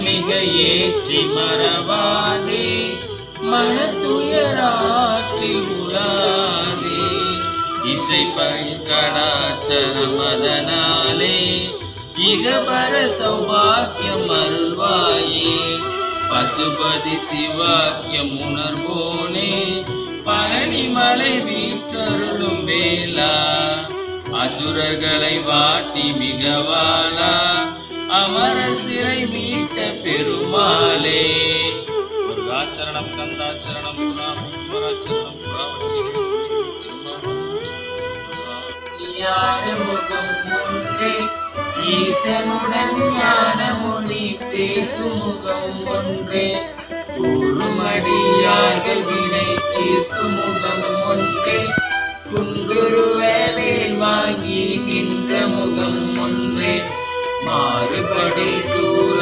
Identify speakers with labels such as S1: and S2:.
S1: மிக ஏற்றி மறவாதே மனத்துயராற்றில் உளாதே இசைப்பங்கடாச்சரம் அதனாலே இகபர சௌபாக்கியம் அருள்வாயே பசுபதி சிவாக்கியம் உணர்வோனே பழனிமலை வீற்றருளும் வேளா அசுரர்களை வாட்டி மிகவாளா அமர சிறை மீட்ட பெருமாளே முருகாச்சரணம் கந்தாச்சரணம் புராணம் முகம் ஒன்றே ஈசனுடன் ஞான மொழி பேசும் முகம் ஒன்றே கூறுமடியார்கள் வினை தீர்க்கும் முகம் ஒன்றே குங்குருவேல் வாங்கி நின்ற முகம் ஒன்றே மாறுபடி சூழ